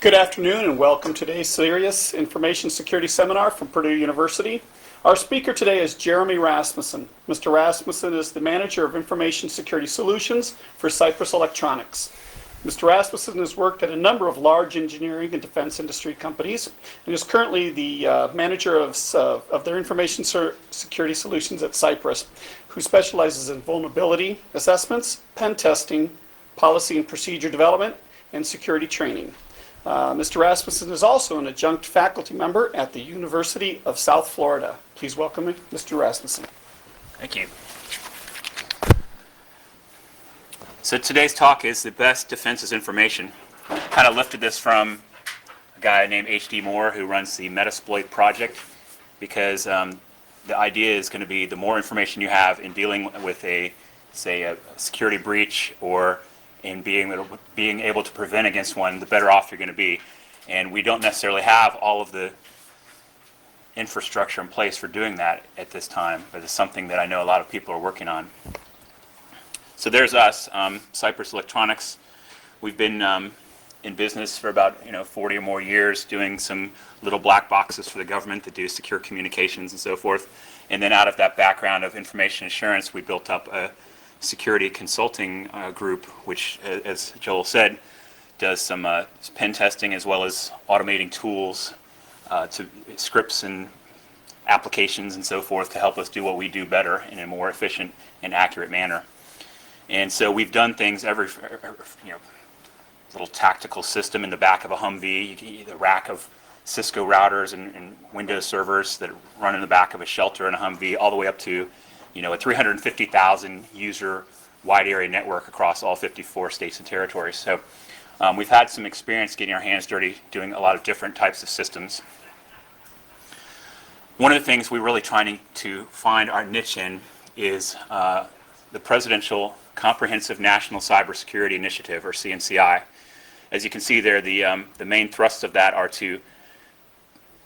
Good afternoon and welcome to today's CERIAS Information Security Seminar from Purdue University. Our speaker today is Jeremy Rasmussen. Mr. Rasmussen is the Manager of Information Security Solutions for Cypress Electronics. Mr. Rasmussen has worked at a number of large engineering and defense industry companies and is currently the manager of their information security solutions at Cypress, who specializes in vulnerability assessments, pen testing, policy and procedure development, and security training. Mr. Rasmussen is also an adjunct faculty member at the University of South Florida. Please welcome Mr. Rasmussen. Thank you. So today's talk is the best defense is information. Kind of lifted this from a guy named H.D. Moore who runs the Metasploit project, because the idea is going to be the more information you have in dealing with a security breach or in being able to prevent against one, the better off you're going to be. And we don't necessarily have all of the infrastructure in place for doing that at this time, but it's something that I know a lot of people are working on. So there's us, Cypress Electronics. We've been in business for about 40 or more years, doing some little black boxes for the government that do secure communications and so forth. And then out of that background of information assurance, we built up a security consulting group, which, as Joel said, does some pen testing as well as automating tools to scripts and applications and so forth to help us do what we do better in a more efficient and accurate manner. And so we've done things every little tactical system in the back of a Humvee, the rack of Cisco routers and Windows servers that run in the back of a shelter in a Humvee, all the way up to a 350,000 user wide area network across all 54 states and territories. So we've had some experience getting our hands dirty doing a lot of different types of systems. One of the things we're really trying to find our niche in is the Presidential Comprehensive National Cybersecurity Initiative, or CNCI. As you can see there, the main thrusts of that are to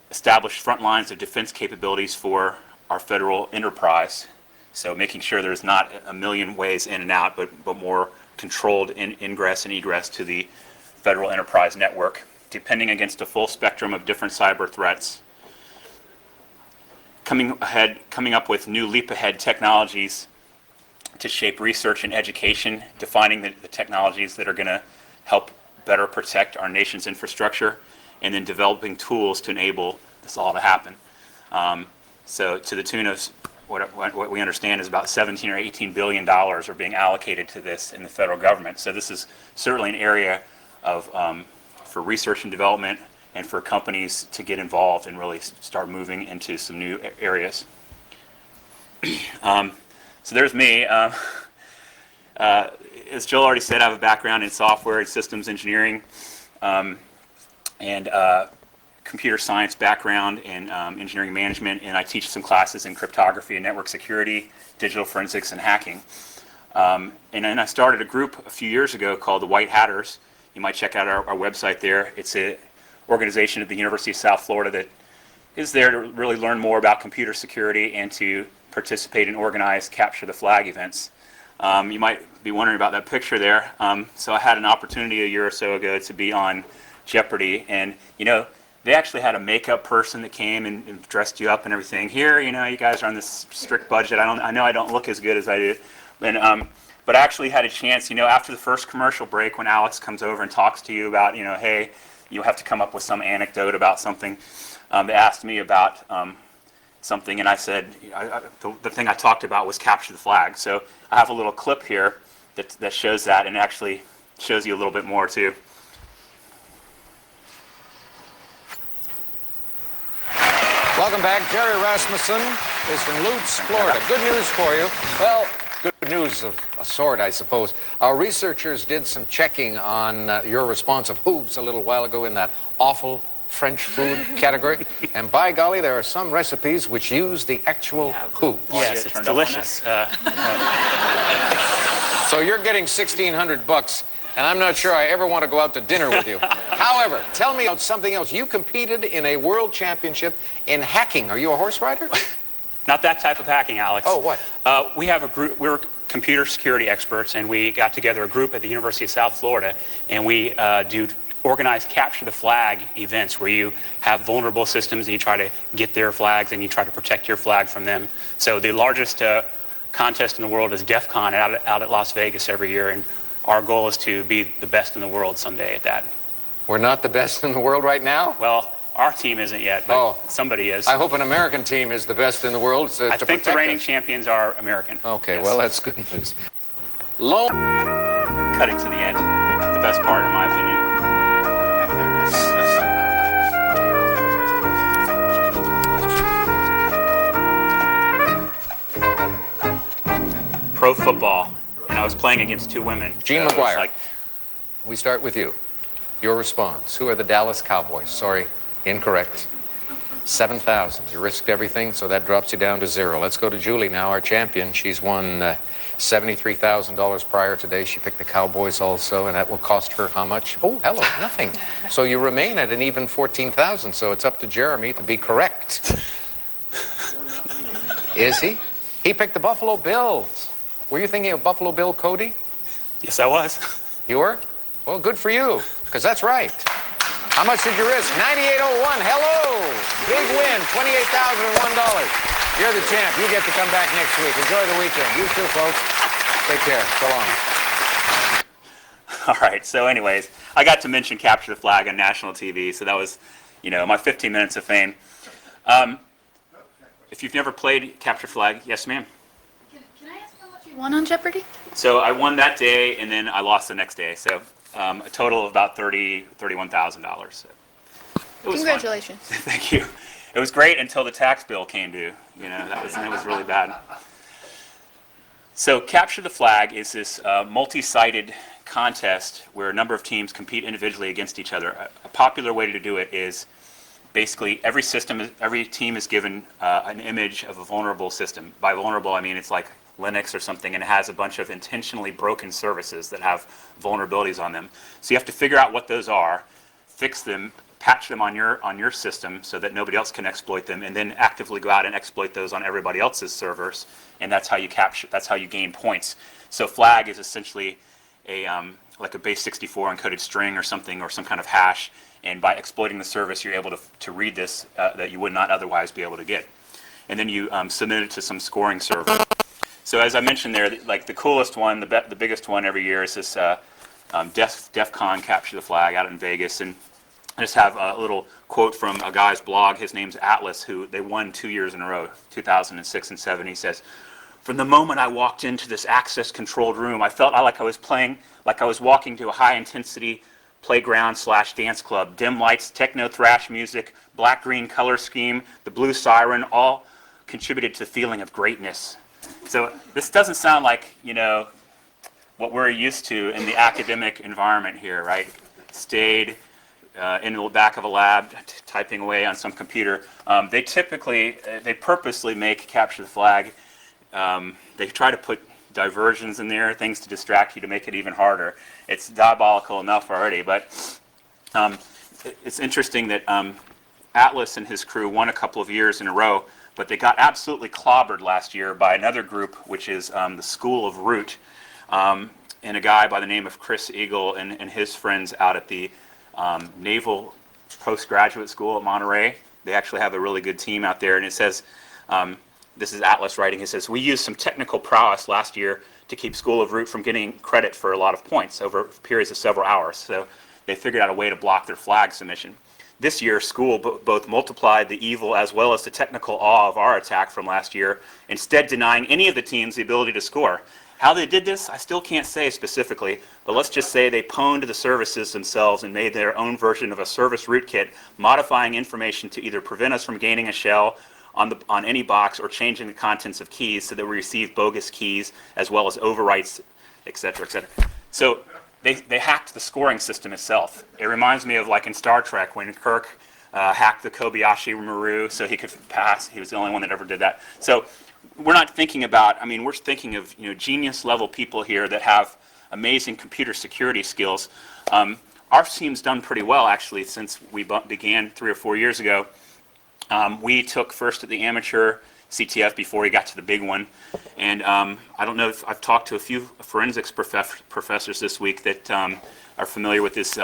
establish front lines of defense capabilities for our federal enterprise. So making sure there's not a million ways in and out, but more controlled ingress and egress to the federal enterprise network, defending against a full spectrum of different cyber threats. Coming up with new leap-ahead technologies to shape research and education, defining the technologies that are going to help better protect our nation's infrastructure, and then developing tools to enable this all to happen. So to the tune of what we understand is about $17 or $18 billion are being allocated to this in the federal government. So this is certainly an area of for research and development and for companies to get involved and really start moving into some new areas. So there's me. As Joel already said, I have a background in software and systems engineering and computer science background and engineering management, and I teach some classes in cryptography and network security, digital forensics, and hacking. And then I started a group a few years ago called the White Hatters. You might check out our website there. It's an organization at the University of South Florida that is there to really learn more about computer security and to participate in organized capture the flag events. You might be wondering about that picture there. So I had an opportunity a year or so ago to be on Jeopardy, and they actually had a makeup person that came and dressed you up and everything. Here, you guys are on this strict budget. I know I don't look as good as I do, but I actually had a chance, after the first commercial break, when Alex comes over and talks to you about, hey, you have to come up with some anecdote about something. They asked me about something, and I said the thing I talked about was capture the flag. So I have a little clip here that shows that, and actually shows you a little bit more too. Welcome back. Jerry Rasmussen is from Lutz, Florida. Good news for you. Well, good news of a sort, I suppose. Our researchers did some checking on your response of hooves a little while ago in that awful French food category. And by golly, there are some recipes which use the actual hooves. Yes, it's delicious. So you're getting $1,600, and I'm not sure I ever want to go out to dinner with you. However, tell me about something else. You competed in a world championship in hacking. Are you a horse rider? Not that type of hacking, Alex. Oh, what? We have a group. We're computer security experts, and we got together a group at the University of South Florida, and we do organize capture the flag events where you have vulnerable systems and you try to get their flags and you try to protect your flag from them. So the largest contest in the world is DEF CON out at Las Vegas every year, and our goal is to be the best in the world someday at that. We're not the best in the world right now? Well, our team isn't yet, but somebody is. I hope an American team is the best in the world to I think the protect reigning us. champions are American. Okay, Yes. well, that's good news. Cutting to the end, the best part, in my opinion. Pro football, and I was playing against two women. Gene So it was McGuire. We start with you. Your response. Who are the Dallas Cowboys? Sorry, incorrect. 7,000. You risked everything, so that drops you down to 0. Let's go to Julie now, our champion. She's won $73,000 prior today. She picked the Cowboys also, and that will cost her how much? Oh, hello, nothing. So you remain at an even 14,000, so it's up to Jeremy to be correct. Is he? He picked the Buffalo Bills. Were you thinking of Buffalo Bill Cody? Yes, I was. You were? Well, good for you, because that's right. How much did you risk? 9801. Hello. Big win. $28,001. You're the champ. You get to come back next week. Enjoy the weekend. You too, folks. Take care. So long. All right, so anyways, I got to mention Capture the Flag on national TV, so that was, my 15 minutes of fame. If you've never played Capture Flag, yes, ma'am. Can I ask how much you won on Jeopardy? So I won that day, and then I lost the next day. So a total of about $31,000. So it was Congratulations. fun. Thank you. It was great until the tax bill came due. That was really bad. So Capture the Flag is this multi-sided contest where a number of teams compete individually against each other. A popular way to do it is basically every team is given an image of a vulnerable system. By vulnerable, I mean it's like Linux or something, and it has a bunch of intentionally broken services that have vulnerabilities on them. So you have to figure out what those are, fix them, patch them on your system so that nobody else can exploit them, and then actively go out and exploit those on everybody else's servers, and that's how you gain points. So flag is essentially like a base 64 encoded string or something, or some kind of hash, and by exploiting the service you're able to read this that you would not otherwise be able to get. And then you submit it to some scoring server. So as I mentioned there, like the coolest one, the biggest one every year is this DEF CON Capture the Flag out in Vegas. And I just have a little quote from a guy's blog. His name's Atlas, who they won 2 years in a row, 2006 and 2007. He says, "From the moment I walked into this access-controlled room, I felt like I was walking to a high-intensity playground/dance club. Dim lights, techno thrash music, black-green color scheme, the blue siren, all contributed to the feeling of greatness." So this doesn't sound like, what we're used to in the academic environment here, right? Stayed in the back of a lab typing away on some computer. They purposely make Capture the Flag. They try to put diversions in there, things to distract you to make it even harder. It's diabolical enough already, but it's interesting that Atlas and his crew won a couple of years in a row, but they got absolutely clobbered last year by another group, which is the School of Root, and a guy by the name of Chris Eagle and his friends out at the Naval Postgraduate School at Monterey. They actually have a really good team out there, and it says, this is Atlas writing, he says, "We used some technical prowess last year to keep School of Root from getting credit for a lot of points over periods of several hours. So they figured out a way to block their flag submission. This year, School both multiplied the evil as well as the technical awe of our attack from last year, instead denying any of the teams the ability to score. How they did this, I still can't say specifically, but let's just say they pwned the services themselves and made their own version of a service rootkit, modifying information to either prevent us from gaining a shell on any box or changing the contents of keys so that we receive bogus keys as well as overwrites, etc., etc." So they hacked the scoring system itself. It reminds me of like in Star Trek when Kirk hacked the Kobayashi Maru so he could pass. He was the only one that ever did that. So we're not thinking about, we're thinking of genius level people here that have amazing computer security skills. Our team's done pretty well actually since we began 3 or 4 years ago. We took first at the amateur CTF before we got to the big one. And I don't know if I've talked to a few forensics professors this week that are familiar with this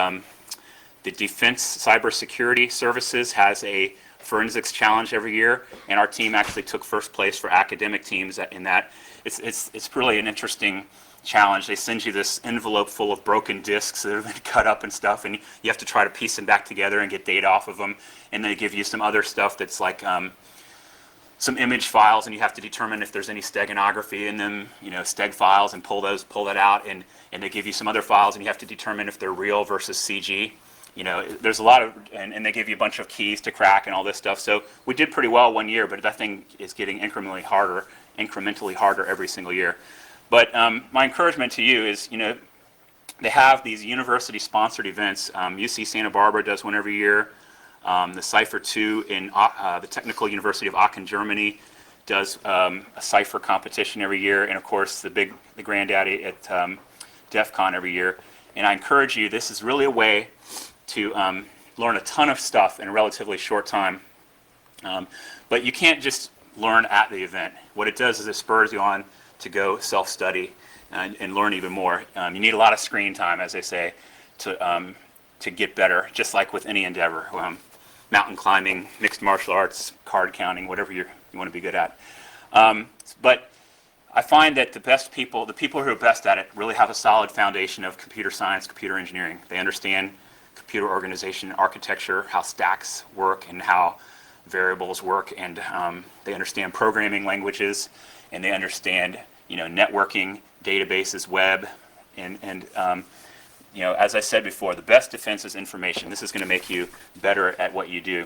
The Defense Cybersecurity Services has a forensics challenge every year, and our team actually took first place for academic teams in that. It's really an interesting challenge. They send you this envelope full of broken disks that have been cut up and stuff, and you have to try to piece them back together and get data off of them. And they give you some other stuff that's like some image files, and you have to determine if there's any steganography in them, steg files, and pull that out. And they give you some other files, and you have to determine if they're real versus CG. There's a lot of, and they give you a bunch of keys to crack and all this stuff. So we did pretty well one year, but that thing is getting incrementally harder every single year. But my encouragement to you is, they have these university-sponsored events. UC Santa Barbara does one every year. The Cypher 2 in the Technical University of Aachen, Germany, does a Cypher competition every year, and of course the granddaddy at DEF CON every year. And I encourage you, this is really a way to learn a ton of stuff in a relatively short time. But you can't just learn at the event. What it does is it spurs you on to go self-study and learn even more. You need a lot of screen time, as they say, to get better, just like with any endeavor. Mountain climbing, mixed martial arts, card counting, whatever you want to be good at. But I find that the people who are best at it, really have a solid foundation of computer science, computer engineering. They understand computer organization, architecture, how stacks work, and how variables work, and they understand programming languages, and they understand networking, databases, web, and as I said before, the best defense is information. This is going to make you better at what you do.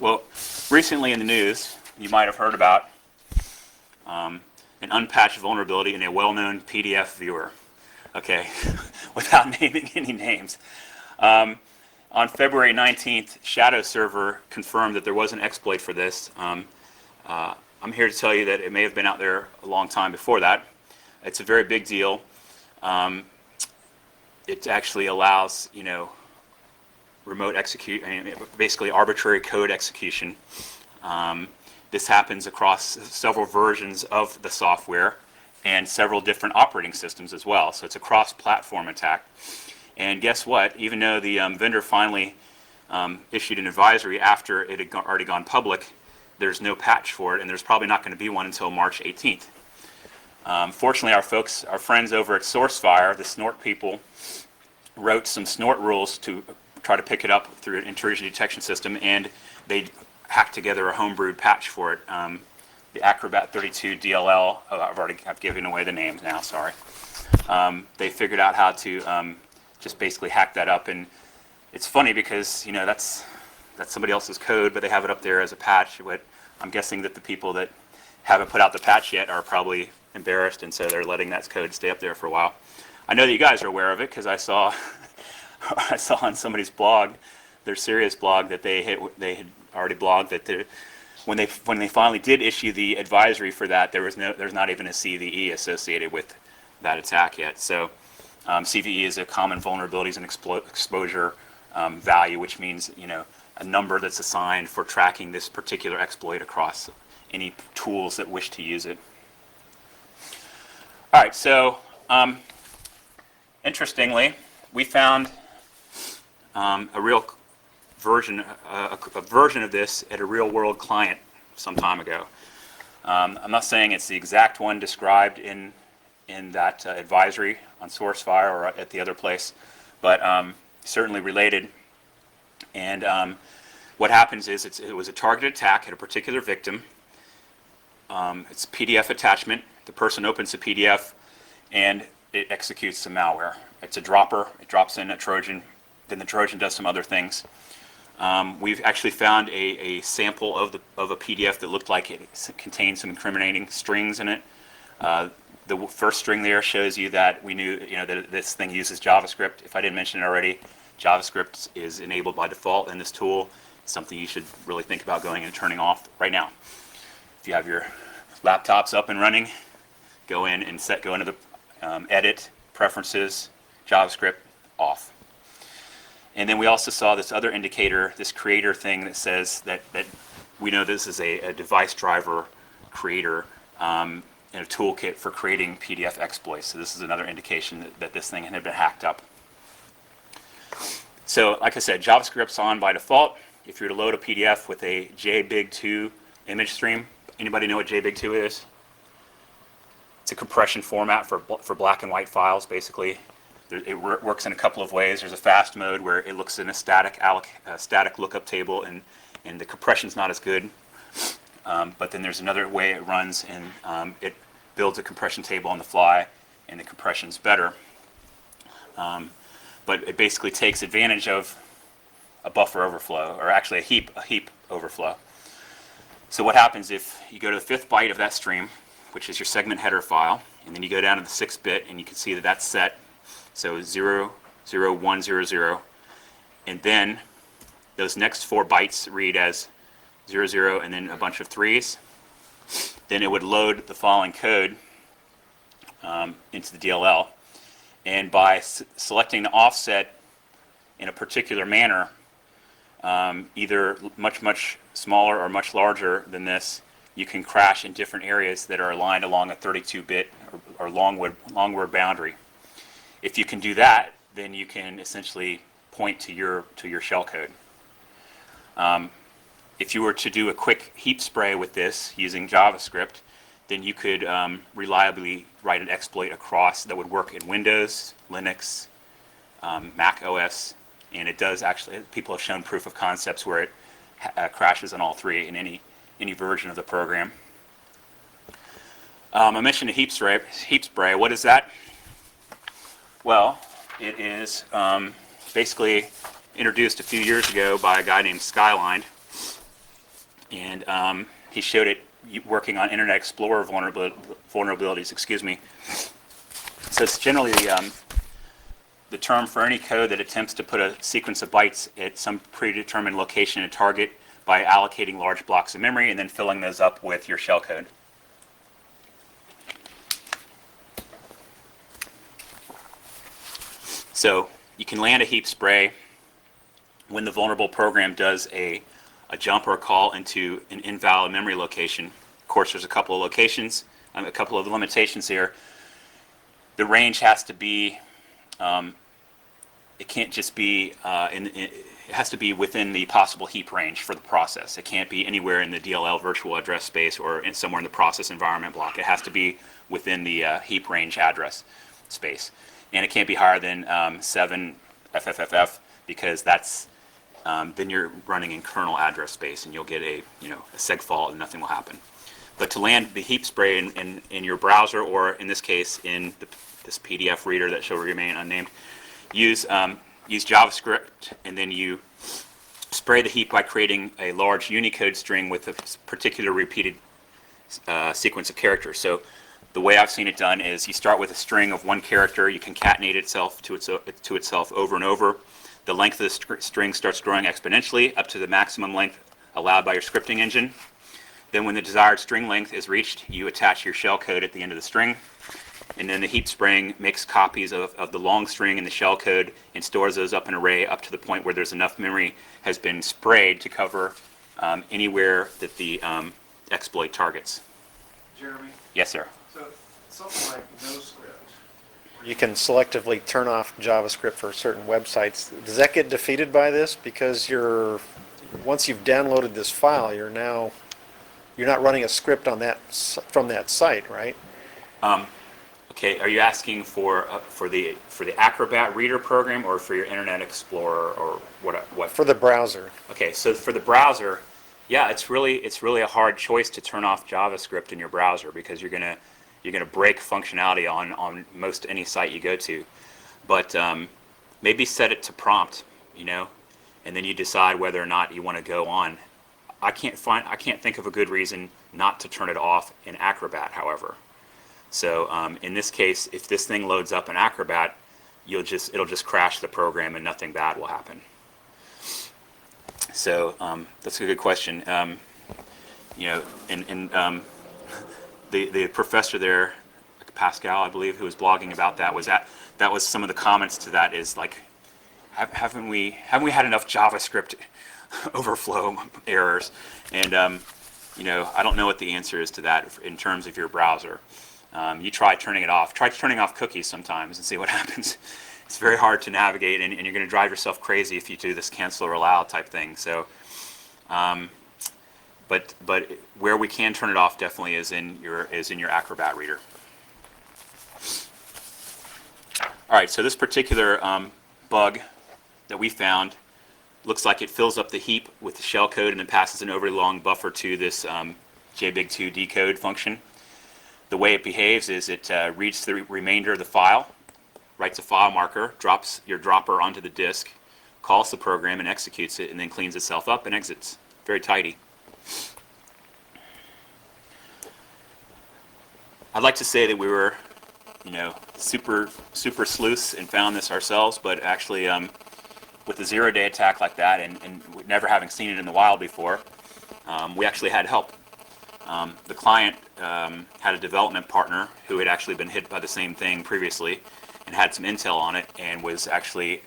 Well, recently in the news, you might have heard about an unpatched vulnerability in a well-known PDF viewer. Okay, without naming any names. On February 19th, Shadow Server confirmed that there was an exploit for this. I'm here to tell you that it may have been out there a long time before that. It's a very big deal. It actually allows, remote basically arbitrary code execution. This happens across several versions of the software and several different operating systems as well. So it's a cross-platform attack. And guess what? Even though the vendor finally issued an advisory after it had already gone public, there's no patch for it, and there's probably not going to be one until March 18th. Fortunately, our friends over at SourceFire, the snort people, wrote some snort rules to try to pick it up through an intrusion detection system, and they hacked together a homebrewed patch for it. The Acrobat 32 DLL, I've given away the names now, sorry. They figured out how to just basically hack that up, and it's funny because that's somebody else's code, but they have it up there as a patch. But I'm guessing that the people that haven't put out the patch yet are probably embarrassed, and so they're letting that code stay up there for a while. I know that you guys are aware of it because I saw on somebody's blog, their CERIAS blog, that they had already blogged that when they finally did issue the advisory for that, there's not even a CVE associated with that attack yet. So CVE is a common vulnerabilities and exposure value, which means a number that's assigned for tracking this particular exploit across any tools that wish to use it. All right, so interestingly, we found a real version of this at a real-world client some time ago. I'm not saying it's the exact one described in that advisory on SourceFire or at the other place, but certainly related. And what happens is it was a targeted attack at a particular victim. It's a PDF attachment. The person opens the PDF and it executes some malware. It's a dropper. It drops in a Trojan. Then the Trojan does some other things. We've actually found a sample of a PDF that looked like it contained some incriminating strings in it. The first string there shows you that we knew that this thing uses JavaScript. If I didn't mention it already, JavaScript is enabled by default in this tool. It's something you should really think about going and turning off right now. If you have your laptops up and running, go in and go into the edit, preferences, JavaScript, off. And then we also saw this other indicator, this creator thing that says that we know this is a device driver creator and a toolkit for creating PDF exploits. So this is another indication that this thing had been hacked up. So like I said, JavaScript's on by default. If you're to load a PDF with a JBig2 image stream, anybody know what JBig2 is? It's a compression format for black and white files, basically. It works in a couple of ways. There's a fast mode where it looks in a static lookup table, and the compression's not as good. But then there's another way it runs, and it builds a compression table on the fly, and the compression's better. But it basically takes advantage of a buffer overflow, or actually a heap overflow. So what happens if you go to the 5th byte of that stream, which is your segment header file, and then you go down to the 6th bit, and you can see that that's set. So 0, 0, 1, 0, 0, and then those next 4 bytes read as 0, 0, and then a bunch of 3s. Then it would load the following code into the DLL. And by selecting the offset in a particular manner, either much smaller or much larger than this, you can crash in different areas that are aligned along a 32-bit or long word boundary. If you can do that, then you can essentially point to your shellcode. If you were to do a quick heap spray with this using JavaScript, then you could reliably write an exploit across that would work in Windows, Linux, Mac OS, and it does actually. People have shown proof of concepts where it crashes on all 3 in any version of the program. I mentioned a heap spray. What is that? Well, it is basically introduced a few years ago by a guy named Skyline, and he showed it working on Internet Explorer vulnerabilities. Excuse me. So it's generally the term for any code that attempts to put a sequence of bytes at some predetermined location in a target by allocating large blocks of memory and then filling those up with your shellcode. So you can land a heap spray when the vulnerable program does a jump or a call into an invalid memory location. Of course, there's a couple of locations, a couple of limitations here. The range has to be, it can't just be, it has to be within the possible heap range for the process. It can't be anywhere in the DLL virtual address space or somewhere in the process environment block. It has to be within the heap range address space. And it can't be higher than 7 FFFF, because that's then you're running in kernel address space, and you'll get a seg fault and nothing will happen. But to land the heap spray in your browser, or in this case in this PDF reader that shall remain unnamed, use JavaScript, and then you spray the heap by creating a large Unicode string with a particular repeated sequence of characters. So the way I've seen it done is you start with a string of one character, you concatenate itself to itself over and over. The length of the string starts growing exponentially up to the maximum length allowed by your scripting engine. Then when the desired string length is reached, you attach your shellcode at the end of the string. And then the heap spraying makes copies of the long string and the shellcode and stores those up in an array up to the point where there's enough memory has been sprayed to cover anywhere that the exploit targets. Jeremy, Yes, sir. so something like NoScript, you can selectively turn off JavaScript for certain websites. Does that get defeated by this? Because once you've downloaded this file, you're not running a script on that from that site, right? Okay, are you asking for the Acrobat Reader program or for your Internet Explorer or what? For the browser. Okay, so for the browser, yeah, it's really a hard choice to turn off JavaScript in your browser, because you're gonna break functionality on most any site you go to. But maybe set it to prompt, and then you decide whether or not you want to go on. I can't think of a good reason not to turn it off in Acrobat, however. So in this case, if this thing loads up in Acrobat, it'll just crash the program and nothing bad will happen. So that's a good question. The professor there, Pascal, I believe, who was blogging about that was some of the comments to that is like, haven't we had enough JavaScript overflow errors? And I don't know what the answer is to that in terms of your browser. You try turning it off. Try turning off cookies sometimes and see what happens. it's very hard to navigate, and you're going to drive yourself crazy if you do this cancel or allow type thing. So, but where we can turn it off definitely is in your Acrobat reader. All right, so this particular bug that we found looks like it fills up the heap with the shell code and then passes an overly long buffer to this JBig2 decode function. The way it behaves is it reads the remainder of the file, writes a file marker, drops your dropper onto the disk, calls the program and executes it, and then cleans itself up and exits. Very tidy. I'd like to say that we were, super sleuths and found this ourselves, but actually with a zero-day attack like that and never having seen it in the wild before, we actually had help. The client had a development partner who had actually been hit by the same thing previously and had some intel on it and was actually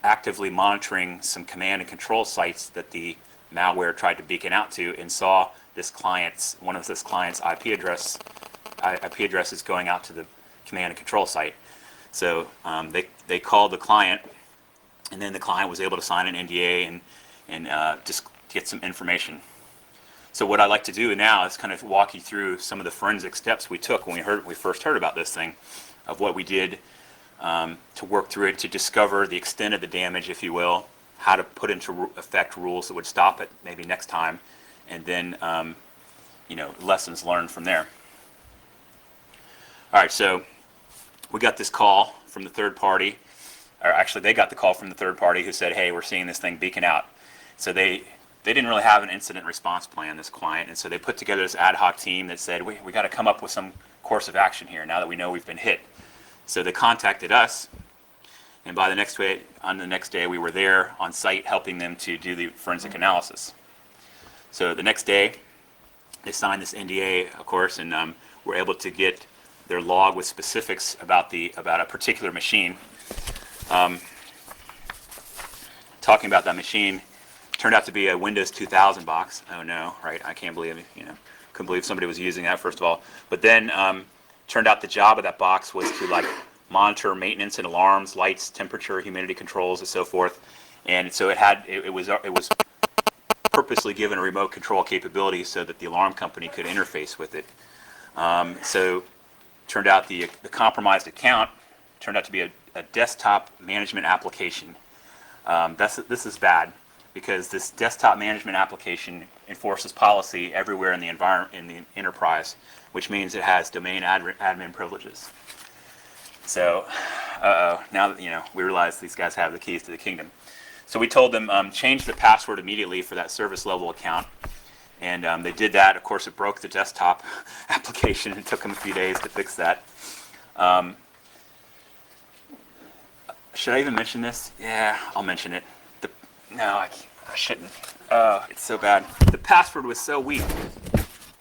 actively monitoring some command and control sites that the malware tried to beacon out to, and saw one of this client's IP addresses going out to the command and control site. So they called the client, and then the client was able to sign an NDA and just get some information. So what I'd like to do now is kind of walk you through some of the forensic steps we took when we first heard about this thing, of what we did to work through it, to discover the extent of the damage, if you will, how to put into effect rules that would stop it maybe next time, and then lessons learned from there. All right, so we got this call from the third party, or actually they got the call from the third party who said, hey, we're seeing this thing beacon out. So they didn't really have an incident response plan, this client, and so they put together this ad hoc team that said, we got to come up with some course of action here now that we know we've been hit. So they contacted us, and on the next day we were there on site helping them to do the forensic analysis. So the next day they signed this NDA, of course, and were able to get their log with specifics about a particular machine. Talking about that machine, turned out to be a Windows 2000 box. Oh no, right? I can't believe it. Couldn't believe somebody was using that, first of all. But then turned out the job of that box was to monitor maintenance and alarms, lights, temperature, humidity controls, and so forth. And so it was purposely given a remote control capability so that the alarm company could interface with it. So turned out the compromised account turned out to be a desktop management application. This is bad, because this desktop management application enforces policy everywhere in the environment, in the enterprise, which means it has domain admin privileges. So, now that we realize these guys have the keys to the kingdom. So we told them change the password immediately for that service level account, and they did that. Of course, it broke the desktop application. It took them a few days to fix that. Should I even mention this? Yeah, I'll mention it. No, I shouldn't. It's so bad. The password was so weak.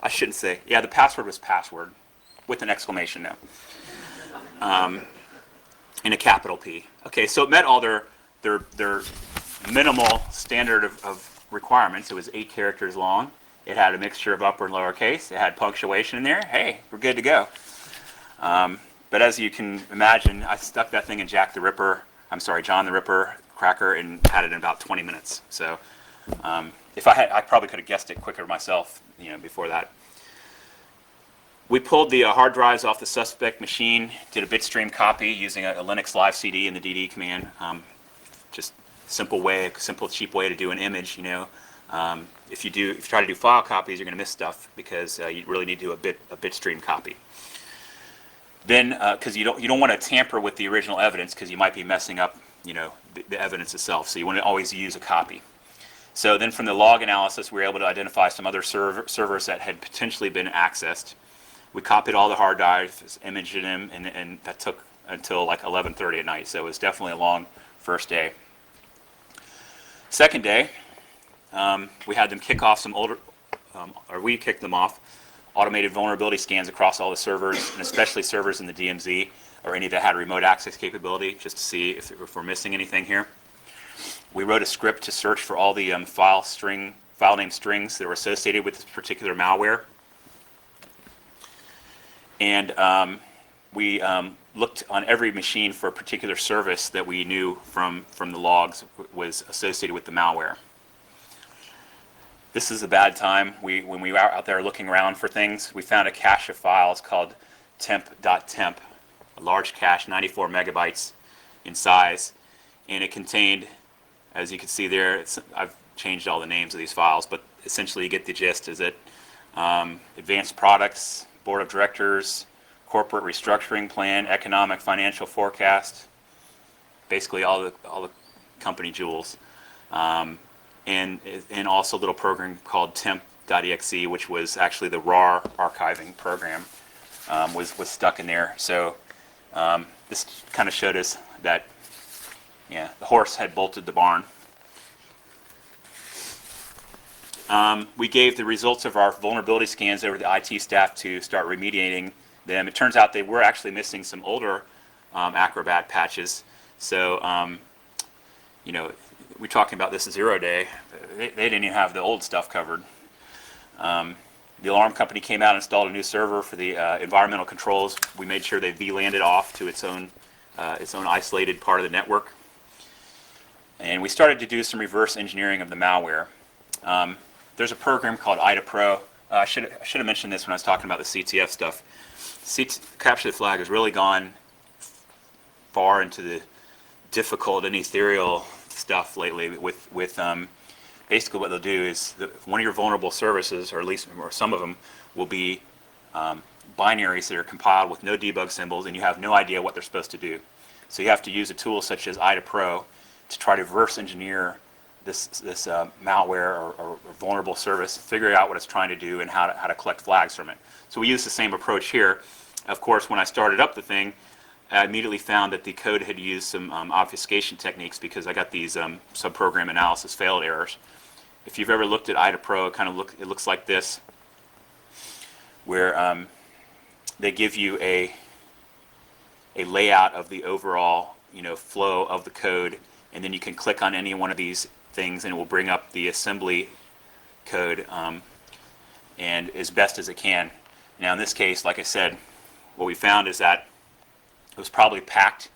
I shouldn't say. Yeah, the password was password with an exclamation now, and a capital P. Okay, so it met all their minimal standard of requirements. It was 8 characters long. It had a mixture of upper and lower case. It had punctuation in there. Hey, we're good to go. But as you can imagine, I stuck that thing in John the Ripper cracker and had it in about 20 minutes. So if I probably could have guessed it quicker myself, before that. We pulled the hard drives off the suspect machine, did a bitstream copy using a Linux live CD and the DD command. Just simple, cheap way to do an image. If you try to do file copies, you're going to miss stuff, because you really need to do a bitstream copy. Then, because you don't want to tamper with the original evidence, because you might be messing up, the evidence itself. So you want to always use a copy. So then, from the log analysis, we were able to identify some other servers that had potentially been accessed. We copied all the hard drives, imaged them, and that took until 11:30 at night. So it was definitely a long first day. Second day, we had them kick off we kicked them off automated vulnerability scans across all the servers, and especially servers in the DMZ or any that had remote access capability, just to see if we're missing anything here. We wrote a script to search for all the file name strings that were associated with this particular malware. And we looked on every machine for a particular service that we knew from the logs was associated with the malware. This is a bad time. When we were out there looking around for things, we found a cache of files called temp.temp, a large cache, 94 megabytes in size, and it contained, as you can see there, I've changed all the names of these files, but essentially you get the gist, is that advanced products, board of directors, corporate restructuring plan, economic financial forecast, basically all the company jewels. And also a little program called temp.exe, which was actually the RAR archiving program, was stuck in there. So this kind of showed us that, yeah, the horse had bolted the barn. We gave the results of our vulnerability scans over to the IT staff to start remediating them. It turns out they were actually missing some older Acrobat patches. So, you know, we're talking about this 0 day. They didn't even have the old stuff covered. The alarm company came out and installed a new server for the environmental controls. We made sure they VLANed it off to its own isolated part of the network. And we started to do some reverse engineering of the malware. There's a program called IDA Pro. I should have mentioned this when I was talking about the CTF stuff. Capture the flag has really gone far into the difficult and ethereal stuff lately with basically what they'll do is one of your vulnerable services, or at least some of them, will be binaries that are compiled with no debug symbols, and you have no idea what they're supposed to do. So you have to use a tool such as IDA Pro to try to reverse engineer this malware or vulnerable service, figure out what it's trying to do and how to collect flags from it. So we use the same approach here. Of course, when I started up the thing, I immediately found that the code had used some obfuscation techniques because I got these subprogram analysis failed errors. If you've ever looked at IDA Pro, it looks like this, where they give you a layout of the overall flow of the code, and then you can click on any one of these things and it will bring up the assembly code and as best as it can. Now in this case, like I said, what we found is that it was probably packed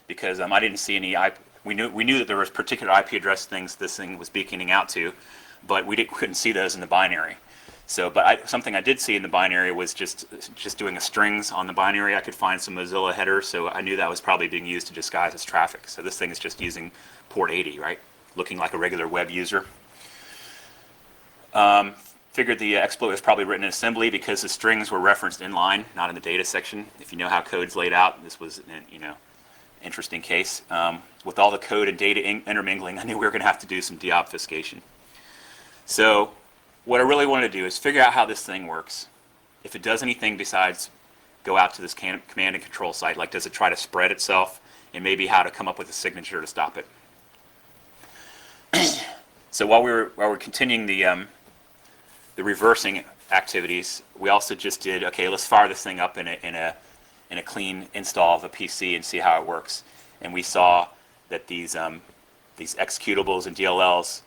because I didn't see any. We knew that there was particular IP address things this thing was beaconing out to, but we couldn't see those in the binary. So, but something I did see in the binary was just doing a strings on the binary. I could find some Mozilla headers, so I knew that was probably being used to disguise as traffic. So this thing is just using port 80, right? Looking like a regular web user. Figured the exploit was probably written in assembly because the strings were referenced in line, not in the data section. If you know how code's laid out, this was an interesting case. With all the code and data intermingling, I knew we were going to have to do some deobfuscation. So what I really wanted to do is figure out how this thing works. If it does anything besides go out to this command and control site, like does it try to spread itself, and maybe how to come up with a signature to stop it. So while we were continuing the reversing activities, we also just did, okay, let's fire this thing up in a clean install of a PC and see how it works. And we saw that these executables and DLLs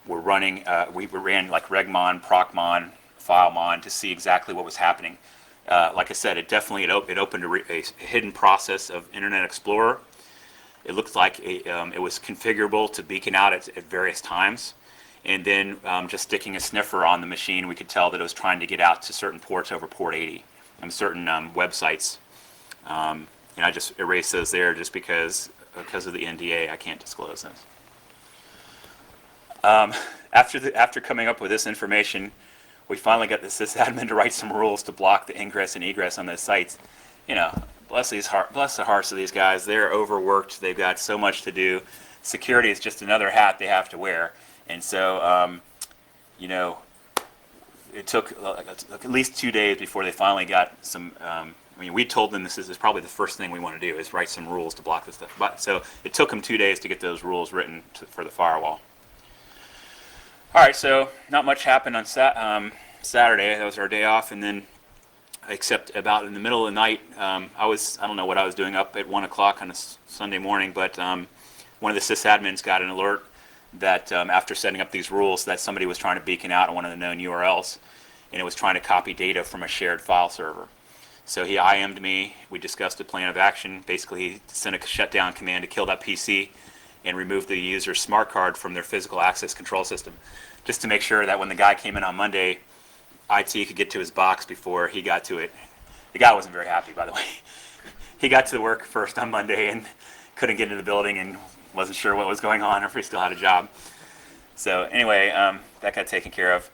were running. We ran like regmon, procmon, filemon to see exactly what was happening. Like I said, it opened a hidden process of Internet Explorer. It looked like it was configurable to beacon out at various times. And then just sticking a sniffer on the machine, we could tell that it was trying to get out to certain ports over port 80 and certain websites. And I just erased those there just because of the NDA, I can't disclose those. After coming up with this information, we finally got the sysadmin to write some rules to block the ingress and egress on those sites. Bless the hearts of these guys. They're overworked. They've got so much to do. Security is just another hat they have to wear. And so, it took at least 2 days before they finally got some. We told them this is probably the first thing we want to do is write some rules to block this stuff. But so it took them 2 days to get those rules written for the firewall. All right, so not much happened on Saturday. That was our day off, and then except about in the middle of the night, I don't know what I was doing up at 1 o'clock on a Sunday morning, but one of the sysadmins got an alert that after setting up these rules that somebody was trying to beacon out on one of the known URLs, and it was trying to copy data from a shared file server. So he IM'd me. We discussed a plan of action. Basically, he sent a shutdown command to kill that PC and remove the user's smart card from their physical access control system, just to make sure that when the guy came in on Monday, IT could get to his box before he got to it. The guy wasn't very happy, by the way. He got to work first on Monday and couldn't get into the building and wasn't sure what was going on or if he still had a job. So anyway, that got taken care of.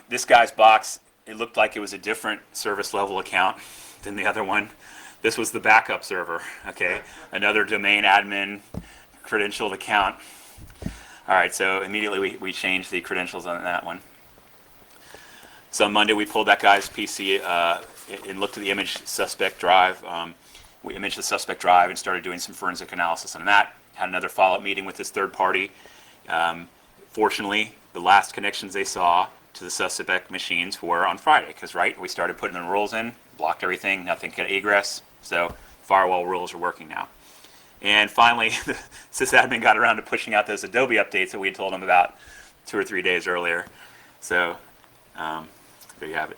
This guy's box, it looked like it was a different service level account than the other one. This was the backup server, okay? Another domain admin credentialed account. All right, so immediately we changed the credentials on that one. So on Monday we pulled that guy's PC and looked at the image suspect drive. We imaged the suspect drive and started doing some forensic analysis on that. Had another follow-up meeting with this third party. Fortunately, the last connections they saw to the suspect machines were on Friday, because we started putting the rules in, blocked everything, nothing could egress, so firewall rules are working now. And finally, the sysadmin got around to pushing out those Adobe updates that we had told them about 2 or 3 days earlier. So there you have it.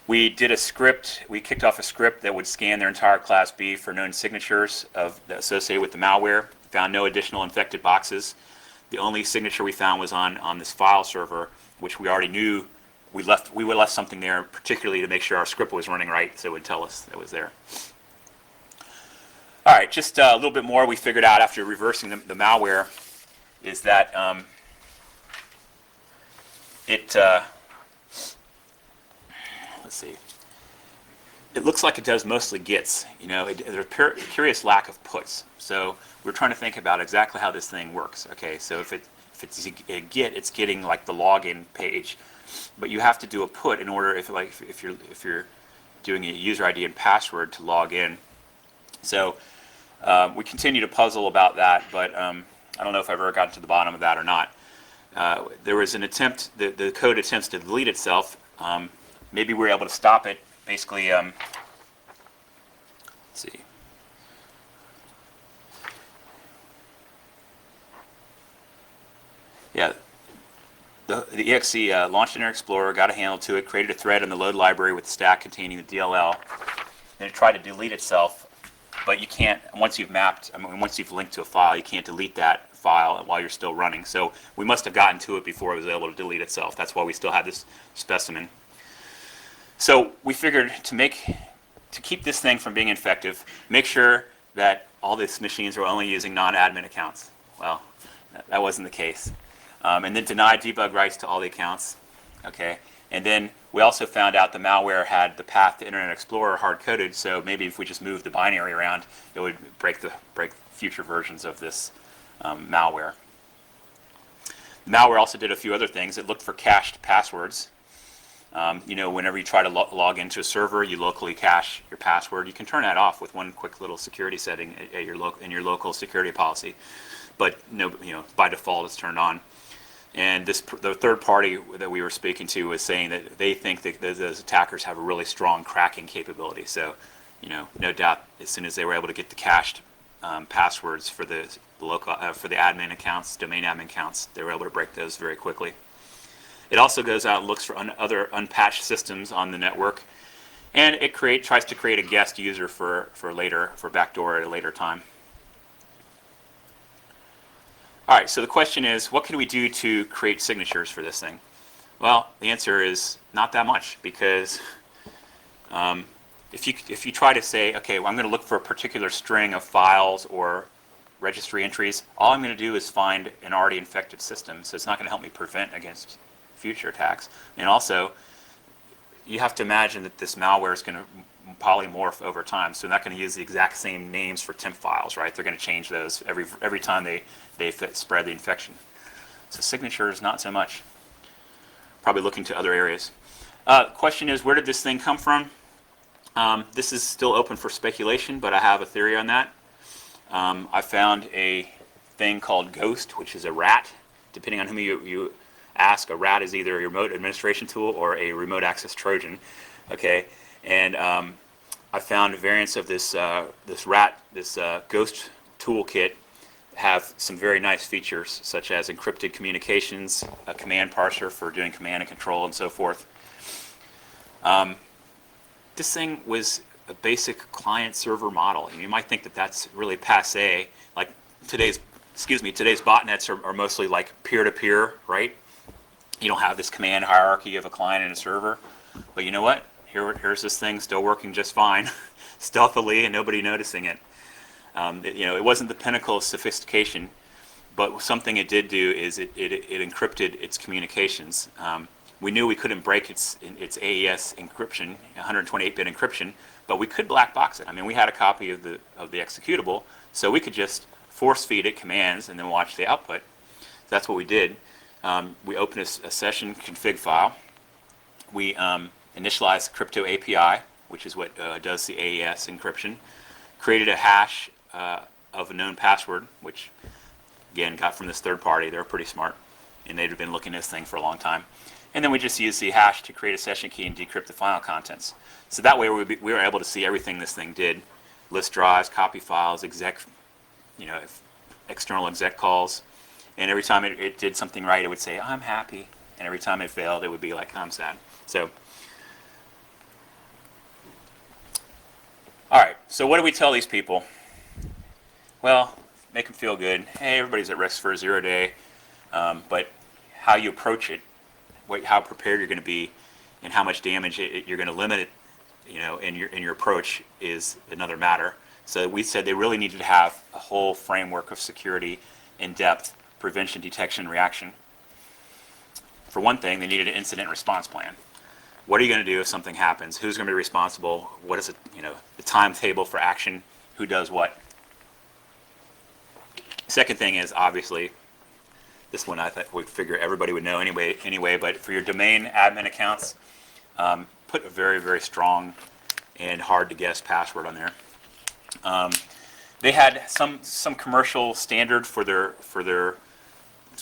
We did a script, we kicked off a script that would scan their entire Class B for known signatures associated with the malware, found no additional infected boxes. The only signature we found was on this file server, which we already knew. We left something there particularly to make sure our script was running right, so it would tell us it was there. All right, just a little bit more we figured out after reversing the malware is that let's see. It looks like it does mostly gets. There's a curious lack of puts. So we're trying to think about exactly how this thing works. Okay, so if it's a get, it's getting like the login page, but you have to do a put in order if you're doing a user ID and password to log in. So we continue to puzzle about that, but I don't know if I've ever gotten to the bottom of that or not. There was an attempt. The code attempts to delete itself. Maybe we were able to stop it. Basically, let's see. Yeah, the exe launched Internet Explorer, got a handle to it, created a thread in the load library with the stack containing the DLL, and it tried to delete itself. But you can't, once you've linked to a file, you can't delete that file while you're still running. So we must have gotten to it before it was able to delete itself. That's why we still had this specimen. So we figured to keep this thing from being infective, make sure that all these machines are only using non-admin accounts. Well, that wasn't the case. And then deny debug rights to all the accounts. Okay. And then we also found out the malware had the path to Internet Explorer hard-coded, so maybe if we just moved the binary around, it would break future versions of this malware. The malware also did a few other things. It looked for cached passwords. Whenever you try to log into a server, you locally cache your password. You can turn that off with one quick little security setting in your local security policy, but by default it's turned on. And the third party that we were speaking to was saying that they think that those attackers have a really strong cracking capability. So, no doubt, as soon as they were able to get the cached passwords for the local for the admin accounts, domain admin accounts, they were able to break those very quickly. It also goes out and looks for other unpatched systems on the network, and it tries to create a guest user for backdoor at a later time. All right, so the question is, what can we do to create signatures for this thing? Well, the answer is not that much, because if you try to say, okay, well, I'm going to look for a particular string of files or registry entries, all I'm going to do is find an already infected system, so it's not going to help me prevent against future attacks. And also, you have to imagine that this malware is going to polymorph over time, so they're not going to use the exact same names for temp files, right? They're going to change those every time they spread the infection. So signatures, not so much. Probably looking to other areas. Question is, where did this thing come from? This is still open for speculation, but I have a theory on that. I found a thing called Ghost, which is a rat. Depending on whom you ask, a rat is either a remote administration tool or a remote access Trojan. Okay, and I found variants of this Ghost toolkit have some very nice features, such as encrypted communications, a command parser for doing command and control, and so forth. This thing was a basic client-server model. And you might think that that's really passé. Like today's botnets are mostly like peer-to-peer, right? You don't have this command hierarchy of a client and a server. But you know what? Here's this thing still working just fine, stealthily, and nobody noticing it. It wasn't the pinnacle of sophistication, but something it did do is it encrypted its communications. We knew we couldn't break its AES encryption, 128-bit encryption, but we could black box it. I mean, we had a copy of the executable, so we could just force feed it commands and then watch the output. That's what we did. We opened a session config file. We initialized the crypto API, which is what does the AES encryption. Created a hash of a known password, which again got from this third party. They're pretty smart, and they'd have been looking at this thing for a long time. And then we just used the hash to create a session key and decrypt the file contents. So that way we were able to see everything this thing did: list drives, copy files, external exec calls. And every time it did something right, it would say, "I'm happy," and every time it failed, it would be like, "I'm sad." So, all right. So what do we tell these people? Well, make them feel good. Hey, everybody's at risk for a 0-day, but how you approach it, how prepared you're going to be, and how much damage you're going to limit it, in your approach is another matter. So we said they really needed to have a whole framework of security, in depth, prevention, detection, reaction. For one thing, they needed an incident response plan. What are you going to do if something happens? Who's going to be responsible? What is it? The timetable for action? Who does what? Second thing is, obviously, this one I would figure everybody would know anyway, but for your domain admin accounts, put a very, very strong and hard to guess password on there. They had some commercial standard for their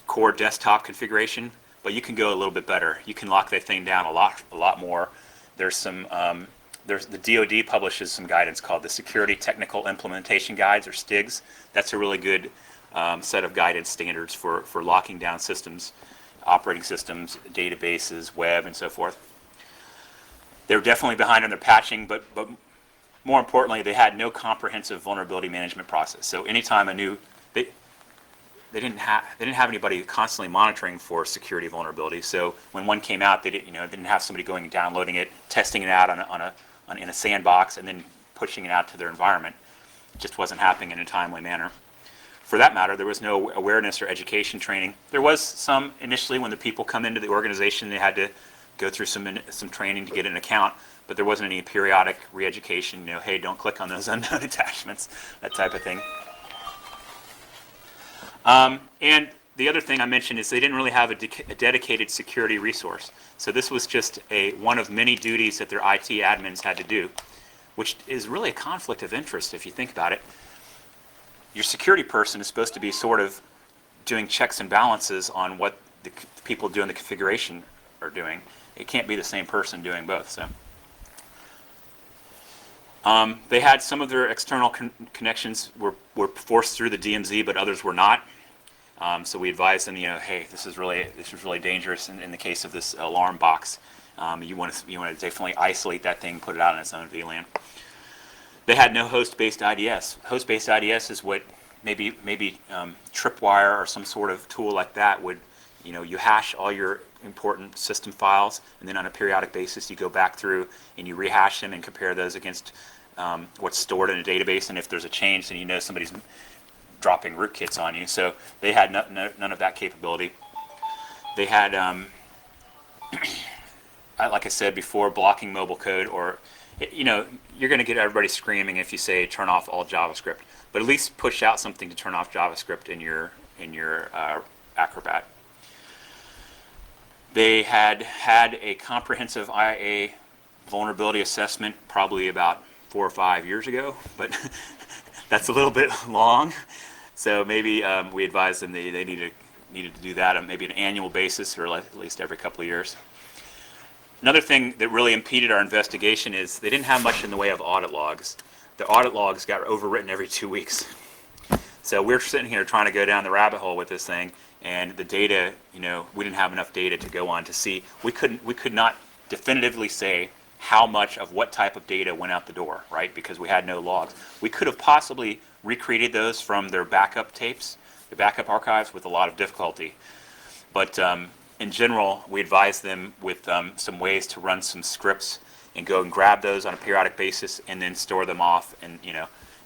core desktop configuration, but you can go a little bit better. You can lock that thing down a lot more. There's the DoD publishes some guidance called the Security Technical Implementation Guides, or STIGs. That's a really good set of guidance standards for locking down systems, operating systems, databases, web, and so forth. They were definitely behind on their patching, but more importantly, they had no comprehensive vulnerability management process. So anytime they didn't have anybody constantly monitoring for security vulnerabilities. So when one came out, they didn't have somebody going and downloading it, testing it out in a sandbox, and then pushing it out to their environment. It just wasn't happening in a timely manner. For that matter, there was no awareness or education training. There was some initially when the people come into the organization. They had to go through some training to get an account, but there wasn't any periodic re-education. Hey, don't click on those unknown attachments, that type of thing. And the other thing I mentioned is they didn't really have a dedicated security resource. So this was just one of many duties that their IT admins had to do, which is really a conflict of interest if you think about it. Your security person is supposed to be sort of doing checks and balances on what the people doing the configuration are doing. It can't be the same person doing both. So they had some of their external connections were forced through the DMZ, but others were not. So we advised them, hey, this is really dangerous in the case of this alarm box. You want to definitely isolate that thing, put it out in its own VLAN. They had no host-based IDS. Host-based IDS is what maybe Tripwire or some sort of tool like that would, you hash all your important system files, and then on a periodic basis you go back through and you rehash them and compare those against what's stored in a database, and if there's a change, then somebody's dropping rootkits on you. So they had none of that capability. They had, like I said before, blocking mobile code, or you're going to get everybody screaming if you say turn off all JavaScript, but at least push out something to turn off JavaScript in your Acrobat. They had a comprehensive IA vulnerability assessment probably about 4 or 5 years ago, but that's a little bit long. So maybe we advised them they needed to do that on maybe an annual basis, or at least every couple of years. Another thing that really impeded our investigation is they didn't have much in the way of audit logs. The audit logs got overwritten every 2 weeks. So we're sitting here trying to go down the rabbit hole with this thing, and the data, we didn't have enough data to go on to see. We could not definitively say how much of what type of data went out the door, right? Because we had no logs. We could have possibly recreated those from their backup tapes, the backup archives, with a lot of difficulty. But in general, we advise them with some ways to run some scripts and go and grab those on a periodic basis and then store them off, and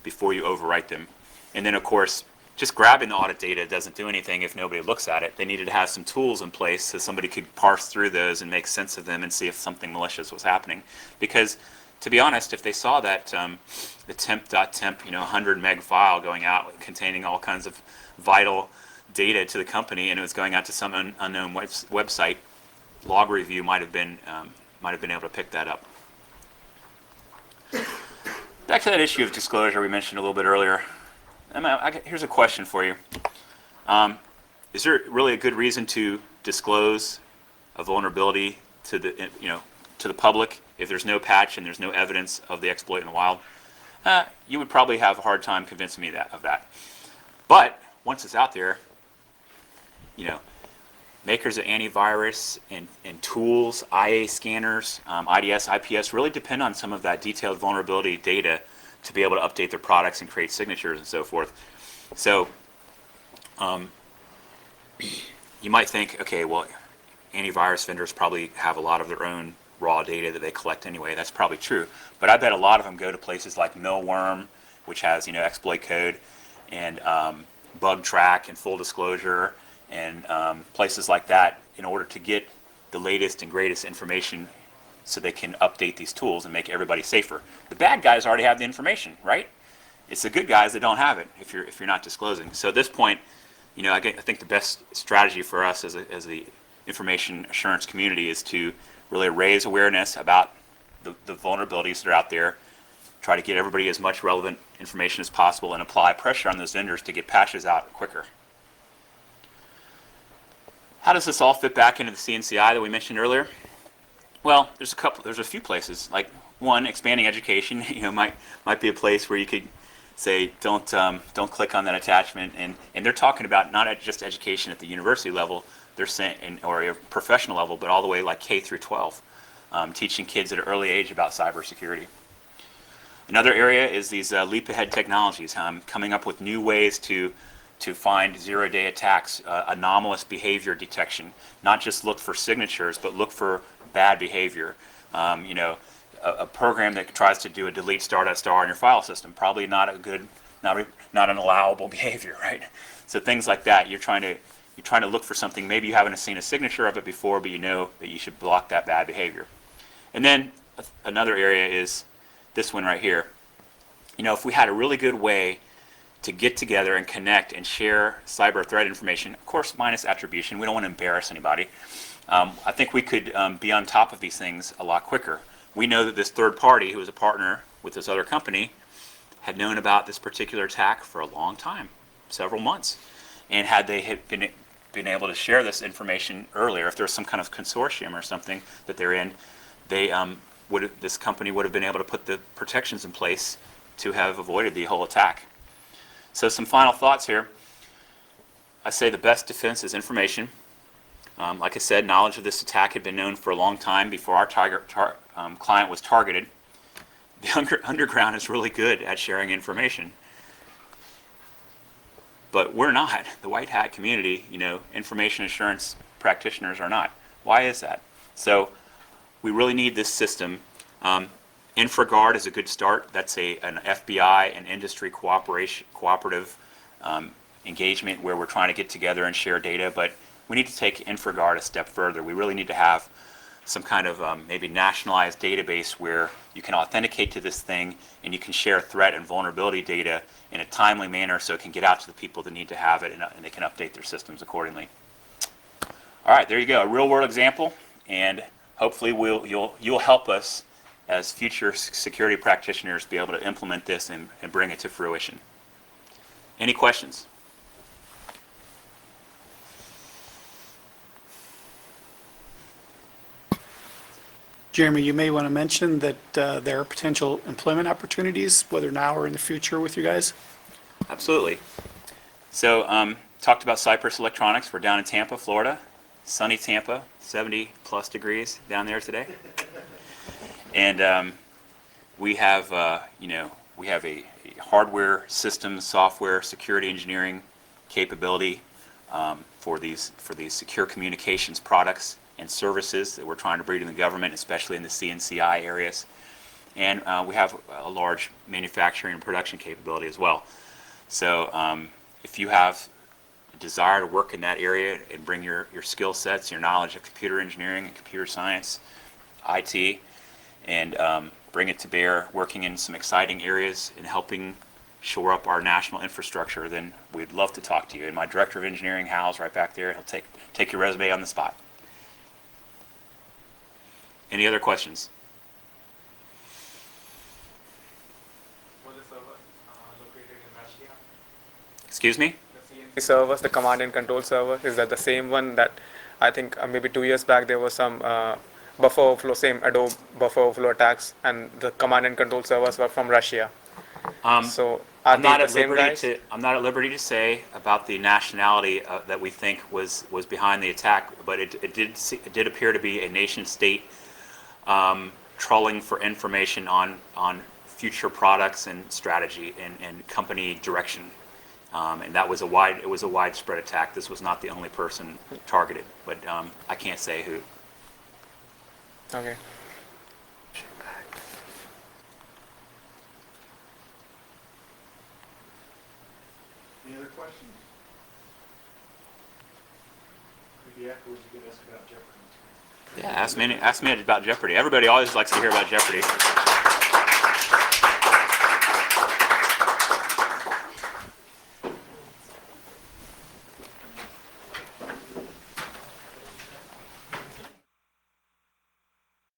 before you overwrite them. And then, of course, just grabbing the audit data doesn't do anything if nobody looks at it. They needed to have some tools in place so somebody could parse through those and make sense of them and see if something malicious was happening. Because, to be honest, if they saw that the temp.temp 100 meg file going out containing all kinds of vital data to the company, and it was going out to some unknown website, log review might have been able to pick that up. Back to that issue of disclosure we mentioned a little bit earlier. Here's a question for you. Is there really a good reason to disclose a vulnerability to the public if there's no patch and there's no evidence of the exploit in the wild? You would probably have a hard time convincing me of that. But once it's out there, makers of antivirus and tools, IA scanners, IDS, IPS really depend on some of that detailed vulnerability data to be able to update their products and create signatures and so forth. So you might think, okay, well, antivirus vendors probably have a lot of their own raw data that they collect anyway. That's probably true. But I bet a lot of them go to places like Millworm, which has exploit code, and Bug Track and Full Disclosure, and places like that in order to get the latest and greatest information so they can update these tools and make everybody safer. The bad guys already have the information, right? It's the good guys that don't have it if you're not disclosing. So at this point, I think the best strategy for us as the information assurance community is to really raise awareness about the vulnerabilities that are out there, try to get everybody as much relevant information as possible, and apply pressure on those vendors to get patches out quicker. How does this all fit back into the CNCI that we mentioned earlier? Well, there's a few places. Like one, expanding education, might be a place where you could say, don't click on that attachment, and they're talking about not just education at the university level, they're saying, or a professional level, but all the way like K through 12, teaching kids at an early age about cybersecurity. Another area is these leap ahead technologies, coming up with new ways to find zero-day attacks, anomalous behavior detection, not just look for signatures, but look for bad behavior. A program that tries to do a delete star.star on your file system, probably not an allowable behavior, right? So things like that, you're trying to look for something, maybe you haven't seen a signature of it before, but you know that you should block that bad behavior. And then another area is this one right here. If we had a really good way to get together and connect and share cyber threat information, of course minus attribution, we don't want to embarrass anybody, I think we could be on top of these things a lot quicker. We know that this third party, who was a partner with this other company, had known about this particular attack for a long time, several months. And had they been able to share this information earlier, if there was some kind of consortium or something that they're in, this company would have been able to put the protections in place to have avoided the whole attack. So some final thoughts here. I say the best defense is information. Like I said, knowledge of this attack had been known for a long time before our client was targeted. The underground is really good at sharing information. But we're not. The white hat community, information assurance practitioners are not. Why is that? So we really need this system. InfraGuard is a good start. That's an FBI and industry cooperative engagement where we're trying to get together and share data, but we need to take InfraGuard a step further. We really need to have some kind of maybe nationalized database where you can authenticate to this thing and you can share threat and vulnerability data in a timely manner so it can get out to the people that need to have it, and they can update their systems accordingly. All right, there you go, a real world example, and hopefully you'll help us as future security practitioners be able to implement this and bring it to fruition. Any questions? Jeremy, you may want to mention that there are potential employment opportunities, whether now or in the future, with you guys. Absolutely. So talked about Cypress Electronics. We're down in Tampa, Florida. Sunny Tampa, 70 plus degrees down there today. And we have, we have a hardware, systems, software, security engineering capability for these secure communications products and services that we're trying to bring to the government, especially in the CNCI areas. And we have a large manufacturing and production capability as well. So if you have a desire to work in that area and bring your skill sets, your knowledge of computer engineering and computer science, IT, and bring it to bear, working in some exciting areas and helping shore up our national infrastructure, then we'd love to talk to you. And my director of engineering, Hal's right back there. He'll take your resume on the spot. Any other questions? Was the server located in Russia? Excuse me? The servers, the command and control server, is that the same one that I think maybe 2 years back there was some buffer overflow, same Adobe buffer overflow attacks, and the command and control servers were from Russia. So are I'm not they at the same guys? I'm not at liberty to say about the nationality that we think was behind the attack, but it did appear to be a nation state trolling for information on future products and strategy and company direction. And that was it was a widespread attack. This was not the only person targeted, but I can't say who. Okay. Any other questions? Maybe afterwards you can ask about Jeopardy. Yeah, ask me about Jeopardy. Everybody always likes to hear about Jeopardy.